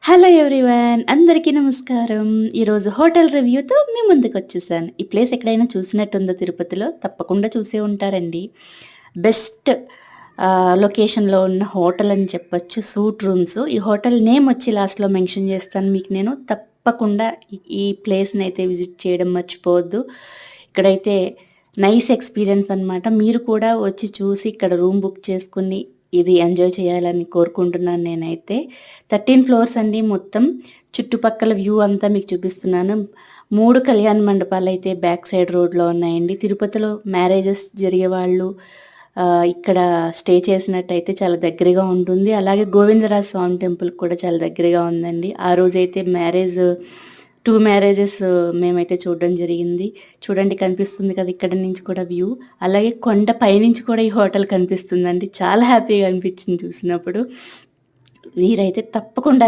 Hello everyone, అందరికీ నమస్కారం. ఈరోజు హోటల్ రివ్యూతో మీ ముందుకొచ్చేసాను. ఈ ప్లేస్ ఎక్కడైనా చూసినట్టుందో తిరుపతిలో? తప్పకుండా చూసే ఉంటారండి. బెస్ట్ లొకేషన్‌లో ఉన్న హోటల్ అని చెప్పొచ్చు. Suit rooms. ఈ హోటల్ నేమ్ వచ్చి లాస్ట్‌లో మెన్షన్ చేస్తాను మీకు నేను. తప్పకుండా ఈ ప్లేస్‌నైతే విజిట్ చేయడం మర్చిపోవద్దు. ఇక్కడైతే నైస్ ఎక్స్‌పీరియన్స్ అనమాట. మీరు కూడా వచ్చి చూసి ఇక్కడ రూమ్ బుక్ చేసుకొని ఇది ఎంజాయ్ చేయాలని కోరుకుంటున్నాను నేనైతే. 13 ఫ్లోర్స్ అండి మొత్తం. చుట్టుపక్కల వ్యూ అంతా మీకు చూపిస్తున్నాను. 3 కళ్యాణ మండపాలైతే బ్యాక్ సైడ్ రోడ్‌లో ఉన్నాయండి. తిరుపతిలో మ్యారేజెస్ జరిగేవాళ్ళు ఇక్కడ స్టే చేసినట్టయితే చాలా దగ్గరగా ఉంటుంది. అలాగే గోవిందరాజ స్వామి టెంపుల్ కూడా చాలా దగ్గరగా ఉందండి. ఆ రోజైతే 2 మ్యారేజెస్ మేమైతే చూడడం జరిగింది. చూడండి కనిపిస్తుంది కదా ఇక్కడ నుంచి కూడా వ్యూ. అలాగే కొండ పైనుంచి కూడా ఈ హోటల్ కనిపిస్తుందండి. చాలా హ్యాపీగా అనిపించింది చూసినప్పుడు. మీరైతే తప్పకుండా